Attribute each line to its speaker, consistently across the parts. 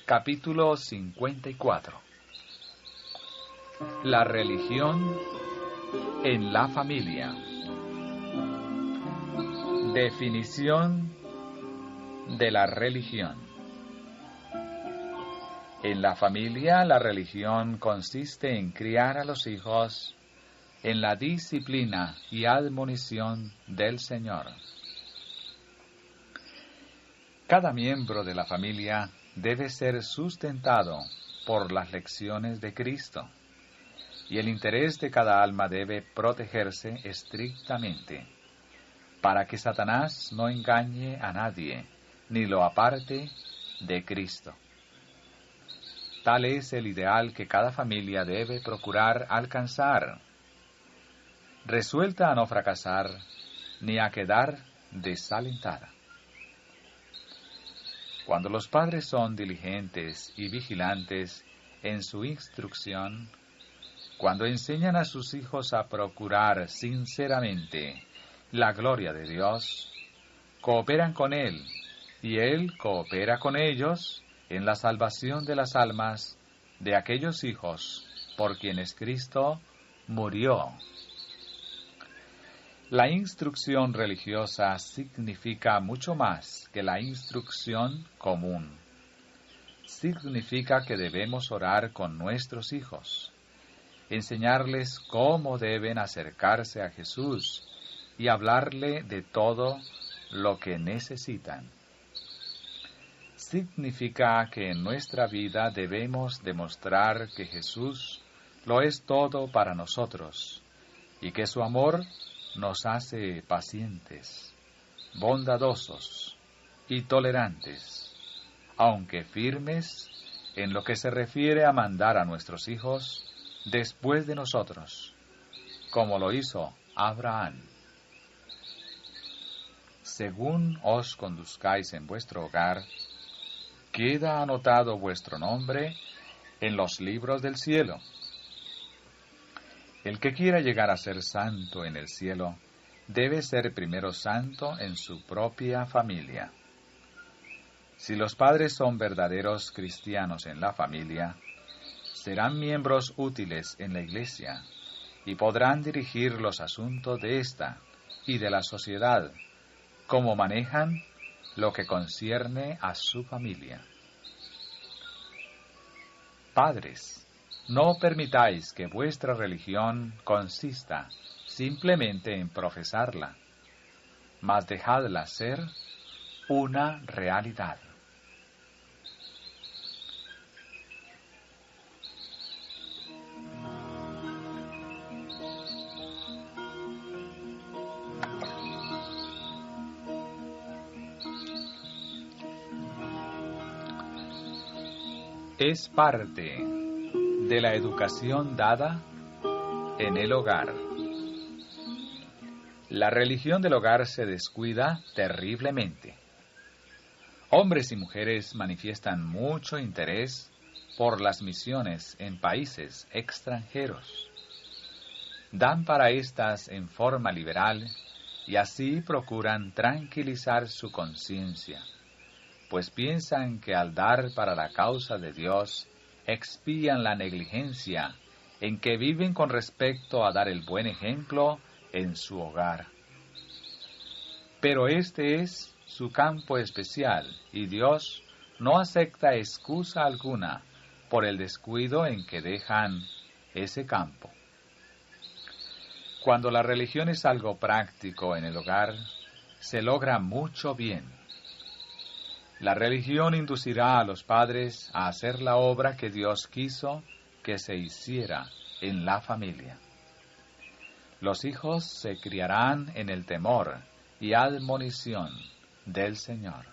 Speaker 1: Capítulo 54. La religión en la familia. Definición de la religión. En la familia, la religión consiste en criar a los hijos en la disciplina y admonición del Señor. Cada miembro de la familia debe ser sustentado por las lecciones de Cristo, y el interés de cada alma debe protegerse estrictamente, para que Satanás no engañe a nadie, ni lo aparte de Cristo. Tal es el ideal que cada familia debe procurar alcanzar, resuelta a no fracasar ni a quedar desalentada. Cuando los padres son diligentes y vigilantes en su instrucción, cuando enseñan a sus hijos a procurar sinceramente la gloria de Dios, cooperan con Él, y Él coopera con ellos en la salvación de las almas de aquellos hijos por quienes Cristo murió. La instrucción religiosa significa mucho más que la instrucción común. Significa que debemos orar con nuestros hijos, enseñarles cómo deben acercarse a Jesús y hablarle de todo lo que necesitan. Significa que en nuestra vida debemos demostrar que Jesús lo es todo para nosotros y que su amor nos hace pacientes, bondadosos y tolerantes, aunque firmes en lo que se refiere a mandar a nuestros hijos después de nosotros, como lo hizo Abraham. Según os conduzcáis en vuestro hogar, queda anotado vuestro nombre en los libros del cielo. El que quiera llegar a ser santo en el cielo, debe ser primero santo en su propia familia. Si los padres son verdaderos cristianos en la familia, serán miembros útiles en la iglesia y podrán dirigir los asuntos de esta y de la sociedad, como manejan lo que concierne a su familia. Padres, no permitáis que vuestra religión consista simplemente en profesarla, mas dejadla ser una realidad. Es parte de la educación dada en el hogar. La religión del hogar se descuida terriblemente. Hombres y mujeres manifiestan mucho interés por las misiones en países extranjeros. Dan para estas en forma liberal y así procuran tranquilizar su conciencia, pues piensan que al dar para la causa de Dios, expían la negligencia en que viven con respecto a dar el buen ejemplo en su hogar. Pero este es su campo especial y Dios no acepta excusa alguna por el descuido en que dejan ese campo. Cuando la religión es algo práctico en el hogar, se logra mucho bien. La religión inducirá a los padres a hacer la obra que Dios quiso que se hiciera en la familia. Los hijos se criarán en el temor y admonición del Señor.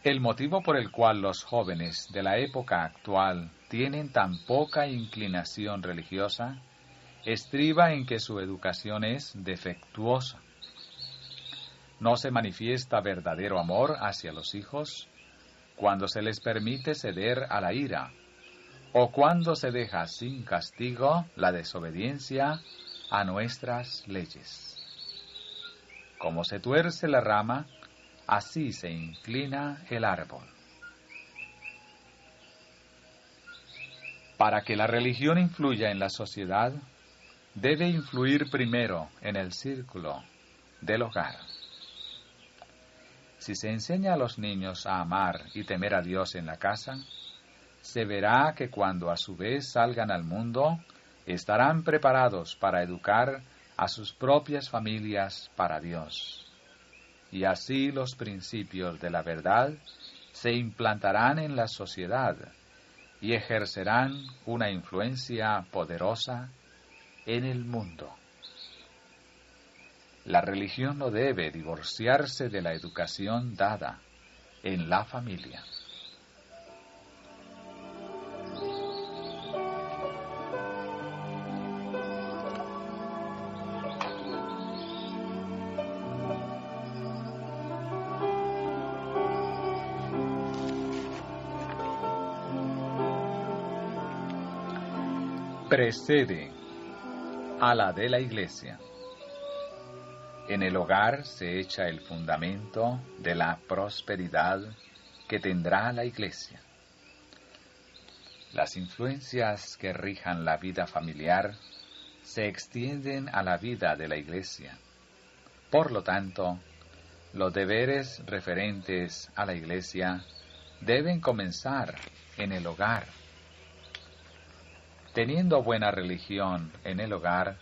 Speaker 1: El motivo por el cual los jóvenes de la época actual tienen tan poca inclinación religiosa estriba en que su educación es defectuosa. No se manifiesta verdadero amor hacia los hijos cuando se les permite ceder a la ira, o cuando se deja sin castigo la desobediencia a nuestras leyes. Como se tuerce la rama, así se inclina el árbol. Para que la religión influya en la sociedad, debe influir primero en el círculo del hogar. Si se enseña a los niños a amar y temer a Dios en la casa, se verá que cuando a su vez salgan al mundo, estarán preparados para educar a sus propias familias para Dios. Y así los principios de la verdad se implantarán en la sociedad y ejercerán una influencia poderosa en el mundo. La religión no debe divorciarse de la educación dada en la familia. Precede a la de la Iglesia. En el hogar se echa el fundamento de la prosperidad que tendrá la Iglesia. Las influencias que rijan la vida familiar se extienden a la vida de la Iglesia. Por lo tanto, los deberes referentes a la Iglesia deben comenzar en el hogar. Teniendo buena religión en el hogar,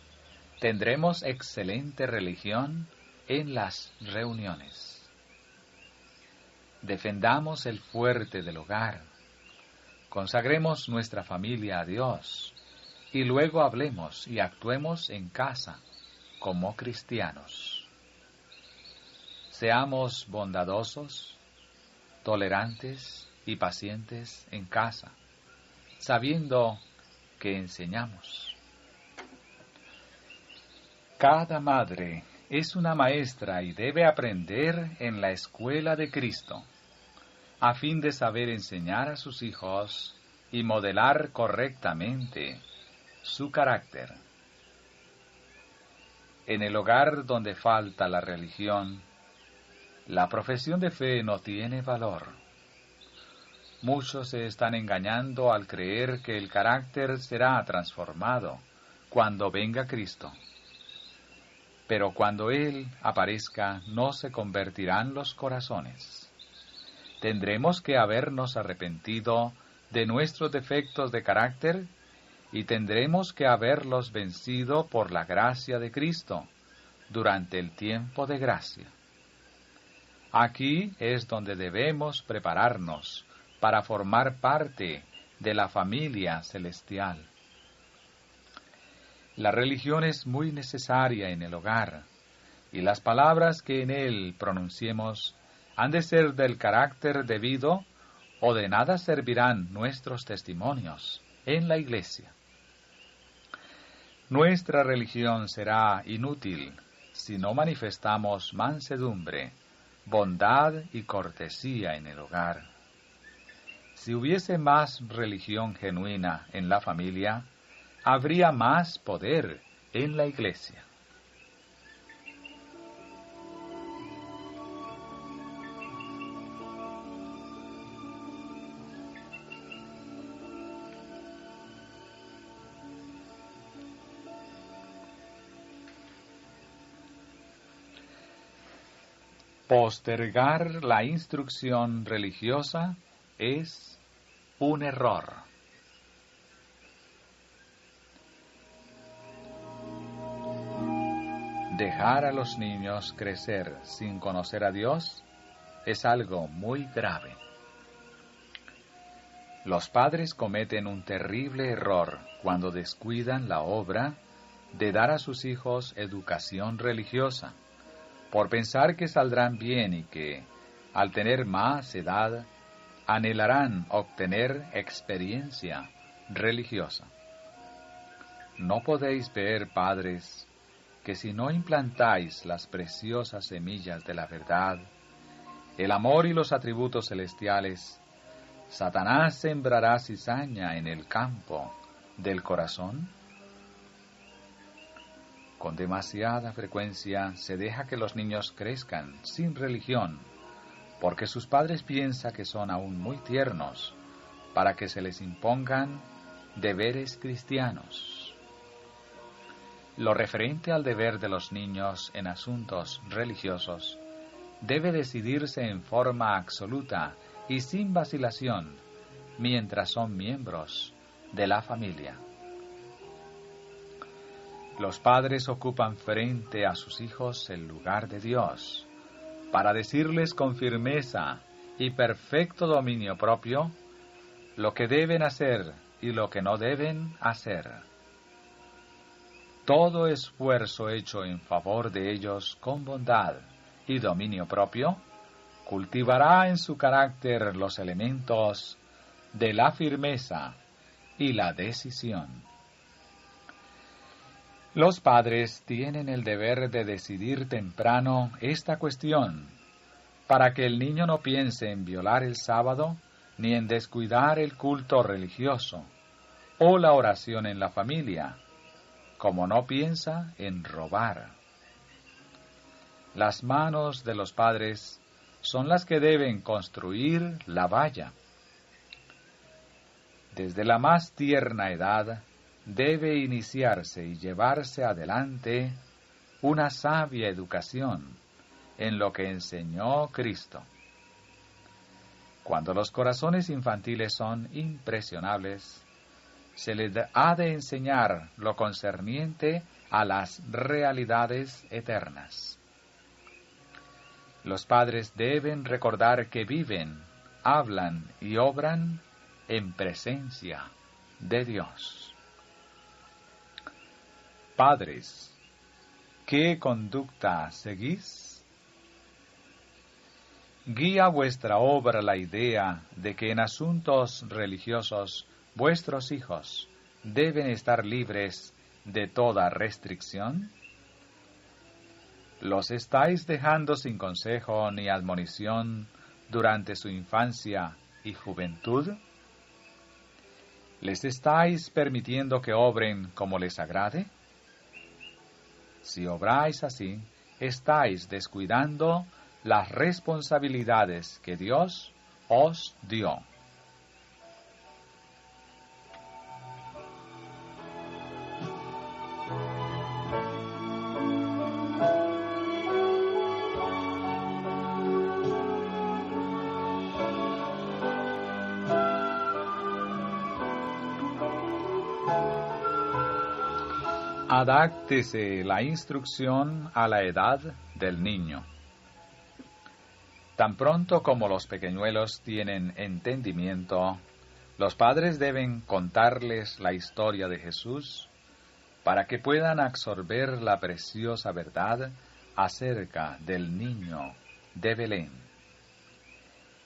Speaker 1: tendremos excelente religión en las reuniones. Defendamos el fuerte del hogar, consagremos nuestra familia a Dios y luego hablemos y actuemos en casa como cristianos. Seamos bondadosos, tolerantes y pacientes en casa, sabiendo que enseñamos. Cada madre es una maestra y debe aprender en la escuela de Cristo, a fin de saber enseñar a sus hijos y modelar correctamente su carácter. En el hogar donde falta la religión, la profesión de fe no tiene valor. Muchos se están engañando al creer que el carácter será transformado cuando venga Cristo. Pero cuando Él aparezca, no se convertirán los corazones. Tendremos que habernos arrepentido de nuestros defectos de carácter y tendremos que haberlos vencido por la gracia de Cristo durante el tiempo de gracia. Aquí es donde debemos prepararnos para formar parte de la familia celestial. La religión es muy necesaria en el hogar, y las palabras que en él pronunciemos han de ser del carácter debido, o de nada servirán nuestros testimonios en la iglesia. Nuestra religión será inútil si no manifestamos mansedumbre, bondad y cortesía en el hogar. Si hubiese más religión genuina en la familia, habría más poder en la iglesia. Postergar la instrucción religiosa es un error. Dejar a los niños crecer sin conocer a Dios es algo muy grave. Los padres cometen un terrible error cuando descuidan la obra de dar a sus hijos educación religiosa, por pensar que saldrán bien y que, al tener más edad, anhelarán obtener experiencia religiosa. No podéis ver, padres, que si no implantáis las preciosas semillas de la verdad, el amor y los atributos celestiales, Satanás sembrará cizaña en el campo del corazón. Con demasiada frecuencia se deja que los niños crezcan sin religión, porque sus padres piensan que son aún muy tiernos para que se les impongan Deberes cristianos. Lo referente al deber de los niños en asuntos religiosos debe decidirse en forma absoluta y sin vacilación mientras son miembros de la familia. Los padres ocupan frente a sus hijos el lugar de Dios para decirles con firmeza y perfecto dominio propio lo que deben hacer y lo que no deben hacer. Todo esfuerzo hecho en favor de ellos con bondad y dominio propio cultivará en su carácter los elementos de la firmeza y la decisión. Los padres tienen el deber de decidir temprano esta cuestión, para que el niño no piense en violar el sábado, ni en descuidar el culto religioso, o la oración en la familia, como no piensa en robar. Las manos de los padres son las que deben construir la valla. Desde la más tierna edad debe iniciarse y llevarse adelante una sabia educación en lo que enseñó Cristo. Cuando los corazones infantiles son impresionables, se les ha de enseñar lo concerniente a las realidades eternas. Los padres deben recordar que viven, hablan y obran en presencia de Dios. Padres, ¿qué conducta seguís? Guía vuestra obra la idea de que en asuntos religiosos vuestros hijos deben estar libres de toda restricción. ¿Los estáis dejando sin consejo ni admonición durante su infancia y juventud? ¿Les estáis permitiendo que obren como les agrade? Si obráis así, estáis descuidando las responsabilidades que Dios os dio. Adáctese la instrucción a la edad del niño. Tan pronto como los pequeñuelos tienen entendimiento, los padres deben contarles la historia de Jesús para que puedan absorber la preciosa verdad acerca del niño de Belén.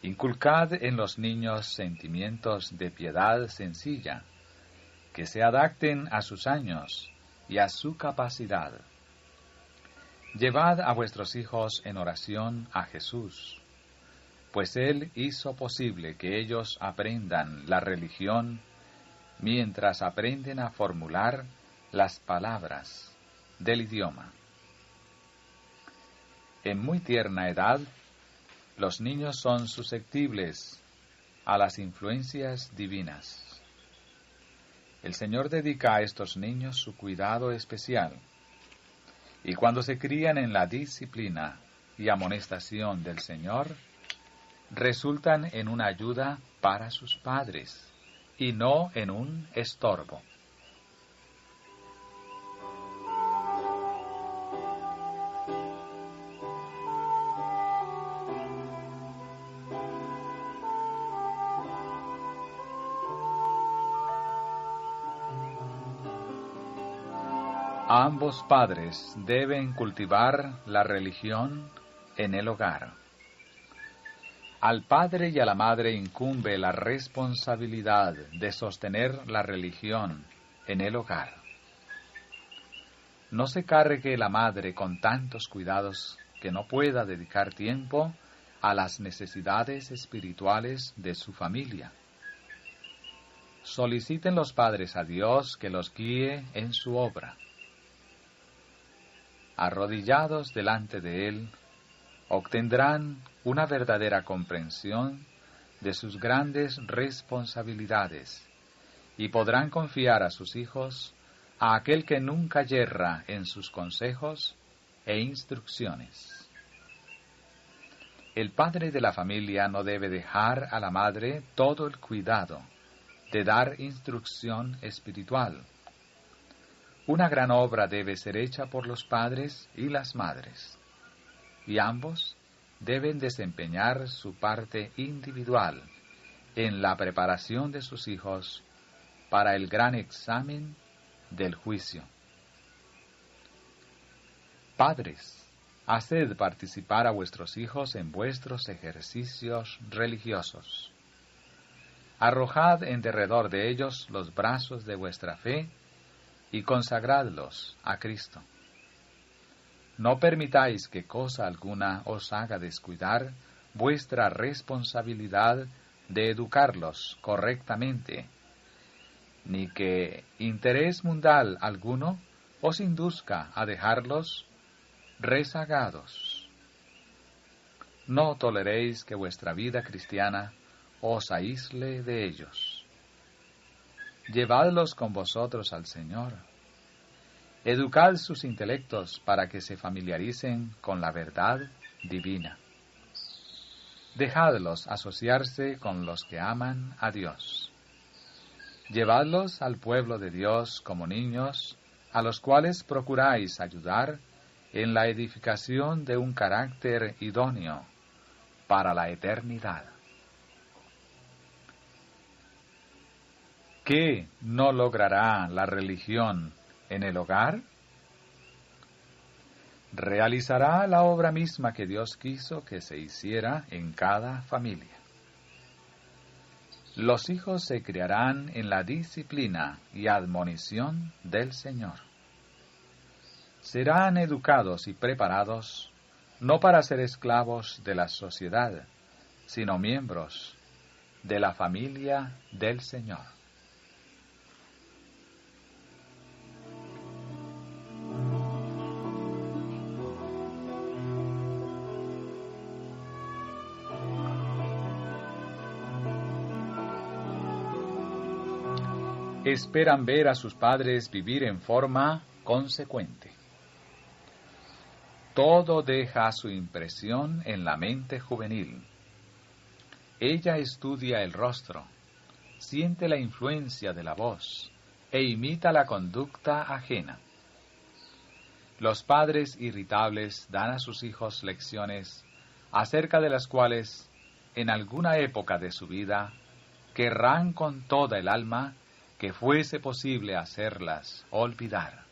Speaker 1: Inculcad en los niños sentimientos de piedad sencilla, que se adapten a sus años y a su capacidad. Llevad a vuestros hijos en oración a Jesús, pues Él hizo posible que ellos aprendan la religión mientras aprenden a formular las palabras del idioma. En muy tierna edad, los niños son susceptibles a las influencias divinas. El Señor dedica a estos niños su cuidado especial, y cuando se crían en la disciplina y amonestación del Señor, resultan en una ayuda para sus padres, y no en un estorbo. Ambos padres deben cultivar la religión en el hogar. Al padre y a la madre incumbe la responsabilidad de sostener la religión en el hogar. No se cargue la madre con tantos cuidados que no pueda dedicar tiempo a las necesidades espirituales de su familia. Soliciten los padres a Dios que los guíe en su obra. Arrodillados delante de Él, obtendrán una verdadera comprensión de sus grandes responsabilidades y podrán confiar a sus hijos a aquel que nunca yerra en sus consejos e instrucciones. El padre de la familia no debe dejar a la madre todo el cuidado de dar instrucción espiritual. Una gran obra debe ser hecha por los padres y las madres, y ambos deben desempeñar su parte individual en la preparación de sus hijos para el gran examen del juicio. Padres, haced participar a vuestros hijos en vuestros ejercicios religiosos. Arrojad en derredor de ellos los brazos de vuestra fe y consagradlos a Cristo. No permitáis que cosa alguna os haga descuidar vuestra responsabilidad de educarlos correctamente, ni que interés mundal alguno os induzca a dejarlos rezagados. No toleréis que vuestra vida cristiana os aísle de ellos. Llevadlos con vosotros al Señor. Educad sus intelectos para que se familiaricen con la verdad divina. Dejadlos asociarse con los que aman a Dios. Llevadlos al pueblo de Dios como niños, a los cuales procuráis ayudar en la edificación de un carácter idóneo para la eternidad. ¿Qué no logrará la religión en el hogar? Realizará la obra misma que Dios quiso que se hiciera en cada familia. Los hijos se criarán en la disciplina y admonición del Señor. Serán educados y preparados no para ser esclavos de la sociedad, sino miembros de la familia del Señor. Esperan ver a sus padres vivir en forma consecuente. Todo deja su impresión en la mente juvenil. Ella estudia el rostro, siente la influencia de la voz e imita la conducta ajena. Los padres irritables dan a sus hijos lecciones acerca de las cuales, en alguna época de su vida, querrán con toda el alma que fuese posible hacerlas olvidar.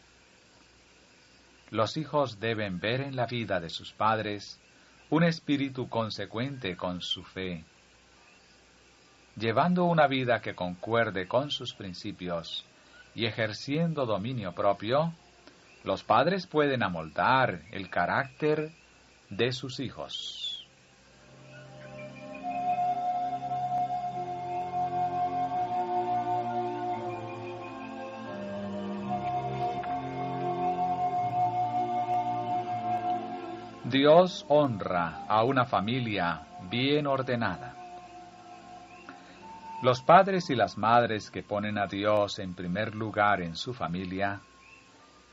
Speaker 1: Los hijos deben ver en la vida de sus padres un espíritu consecuente con su fe. Llevando una vida que concuerde con sus principios y ejerciendo dominio propio, los padres pueden amoldar el carácter de sus hijos. Dios honra a una familia bien ordenada. Los padres y las madres que ponen a Dios en primer lugar en su familia,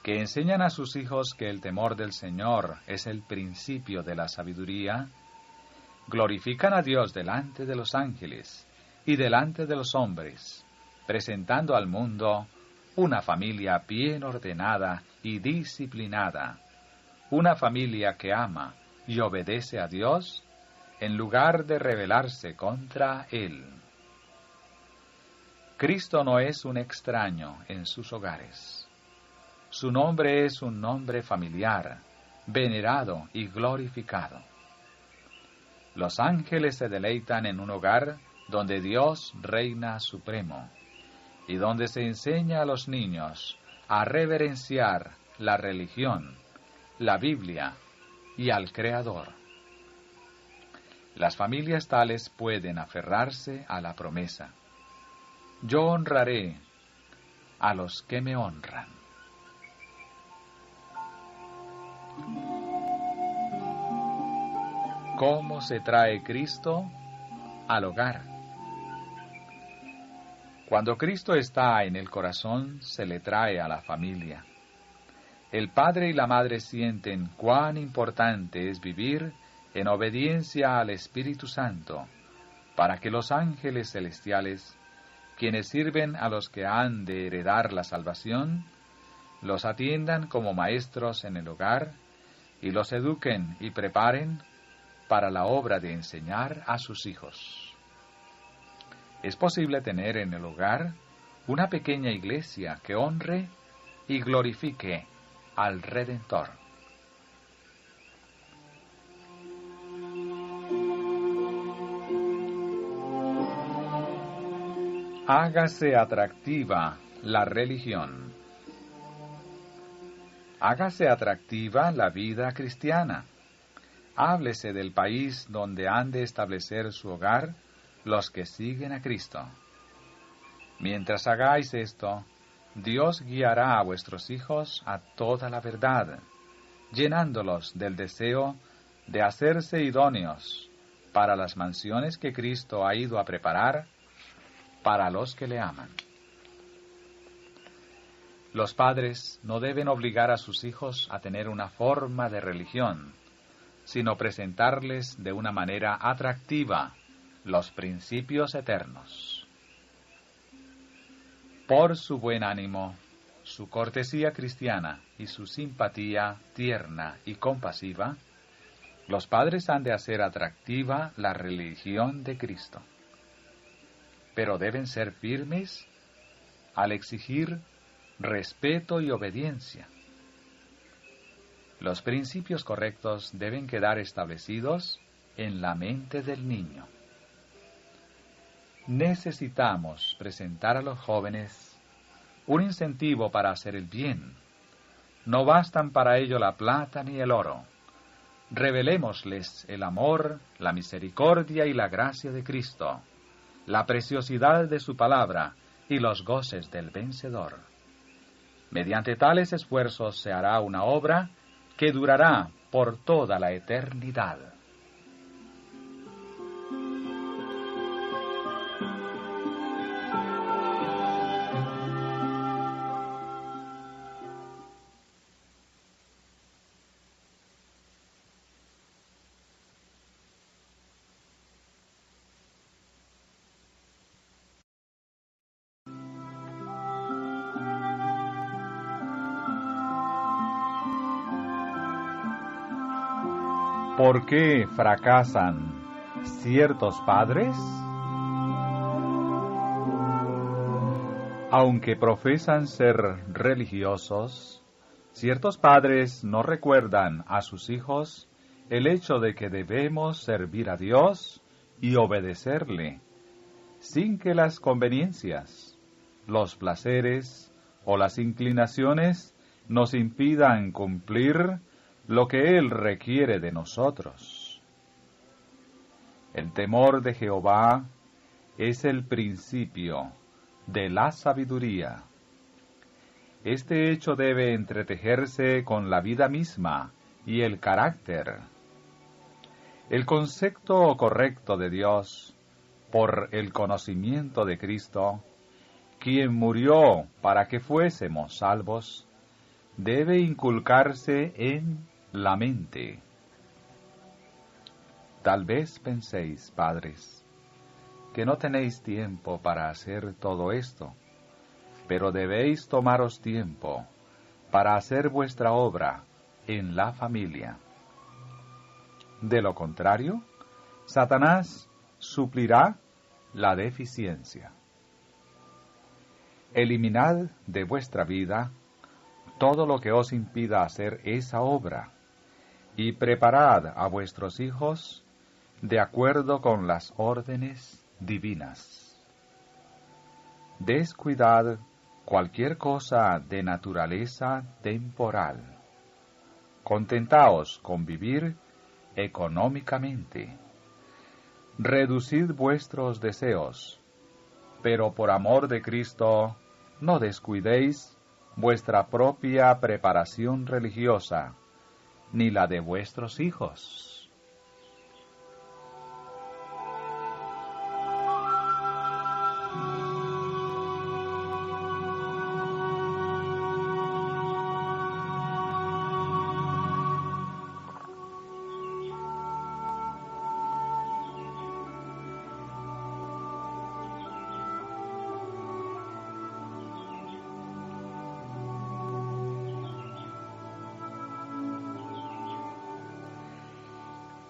Speaker 1: que enseñan a sus hijos que el temor del Señor es el principio de la sabiduría, glorifican a Dios delante de los ángeles y delante de los hombres, presentando al mundo una familia bien ordenada y disciplinada, una familia que ama y obedece a Dios en lugar de rebelarse contra Él. Cristo no es un extraño en sus hogares. Su nombre es un nombre familiar, venerado y glorificado. Los ángeles se deleitan en un hogar donde Dios reina supremo y donde se enseña a los niños a reverenciar la religión, la Biblia y al Creador. Las familias tales pueden aferrarse a la promesa: yo honraré a los que me honran. ¿Cómo se trae Cristo al hogar? Cuando Cristo está en el corazón, se le trae a la familia. El padre y la madre sienten cuán importante es vivir en obediencia al Espíritu Santo, para que los ángeles celestiales, quienes sirven a los que han de heredar la salvación, los atiendan como maestros en el hogar y los eduquen y preparen para la obra de enseñar a sus hijos. Es posible tener en el hogar una pequeña iglesia que honre y glorifique al Redentor. Hágase atractiva la religión. Hágase atractiva la vida cristiana. Háblese del país donde han de establecer su hogar los que siguen a Cristo. Mientras hagáis esto, Dios guiará a vuestros hijos a toda la verdad, llenándolos del deseo de hacerse idóneos para las mansiones que Cristo ha ido a preparar para los que le aman. Los padres no deben obligar a sus hijos a tener una forma de religión, sino presentarles de una manera atractiva los principios eternos. Por su buen ánimo, su cortesía cristiana y su simpatía tierna y compasiva, los padres han de hacer atractiva la religión de Cristo. Pero deben ser firmes al exigir respeto y obediencia. Los principios correctos deben quedar establecidos en la mente del niño. Necesitamos presentar a los jóvenes un incentivo para hacer el bien. No bastan para ello la plata ni el oro. Revelémosles el amor, la misericordia y la gracia de Cristo, la preciosidad de su palabra y los goces del vencedor. Mediante tales esfuerzos se hará una obra que durará por toda la eternidad. ¿Por qué fracasan ciertos padres? Aunque profesan ser religiosos, ciertos padres no recuerdan a sus hijos el hecho de que debemos servir a Dios y obedecerle, sin que las conveniencias, los placeres o las inclinaciones nos impidan cumplir lo que Él requiere de nosotros. El temor de Jehová es el principio de la sabiduría. Este hecho debe entretejerse con la vida misma y el carácter. El concepto correcto de Dios, por el conocimiento de Cristo, quien murió para que fuésemos salvos, debe inculcarse en la mente. Tal vez penséis, padres, que no tenéis tiempo para hacer todo esto, pero debéis tomaros tiempo para hacer vuestra obra en la familia. De lo contrario, Satanás suplirá la deficiencia. Eliminad de vuestra vida todo lo que os impida hacer esa obra, y preparad a vuestros hijos de acuerdo con las órdenes divinas. Descuidad cualquier cosa de naturaleza temporal. Contentaos con vivir económicamente. Reducid vuestros deseos, pero por amor de Cristo no descuidéis vuestra propia preparación religiosa, ni la de vuestros hijos.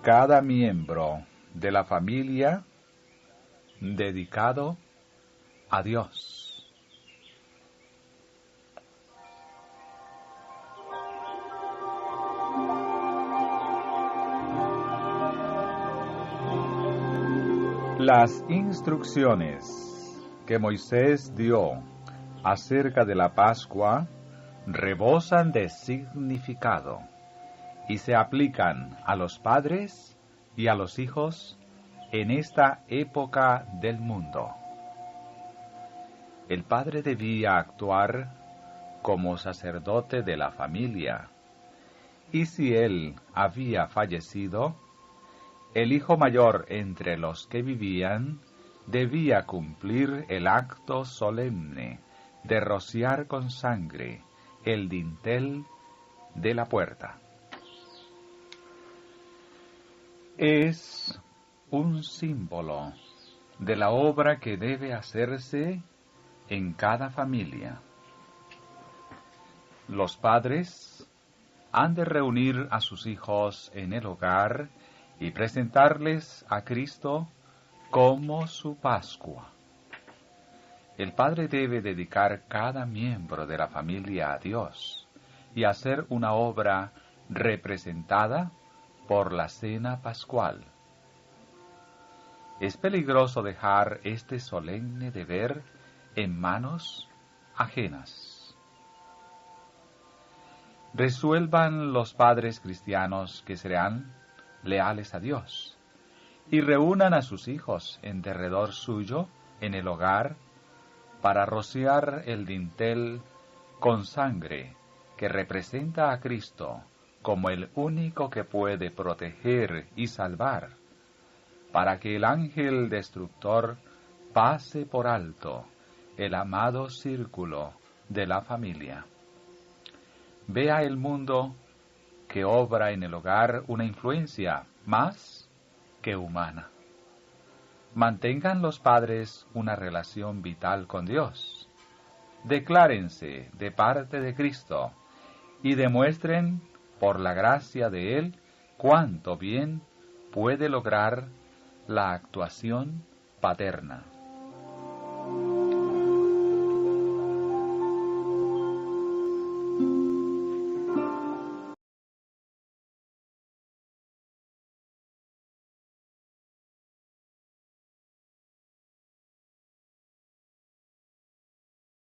Speaker 1: cada miembro de la familia dedicado a Dios. Las instrucciones que Moisés dio acerca de la Pascua rebosan de significado y se aplican a los padres y a los hijos en esta época del mundo. El padre debía actuar como sacerdote de la familia, y si él había fallecido, el hijo mayor entre los que vivían debía cumplir el acto solemne de rociar con sangre el dintel de la puerta. Es un símbolo de la obra que debe hacerse en cada familia. Los padres han de reunir a sus hijos en el hogar y presentarles a Cristo como su Pascua. El padre debe dedicar cada miembro de la familia a Dios y hacer una obra representada por la cena pascual. Es peligroso dejar este solemne deber en manos ajenas. Resuelvan los padres cristianos que serán leales a Dios y reúnan a sus hijos en derredor suyo en el hogar para rociar el dintel con sangre que representa a Cristo como el único que puede proteger y salvar, para que el ángel destructor pase por alto el amado círculo de la familia. Vea el mundo que obra en el hogar una influencia más que humana. Mantengan los padres una relación vital con Dios. Declárense de parte de Cristo y demuestren por la gracia de Él cuánto bien puede lograr la actuación paterna.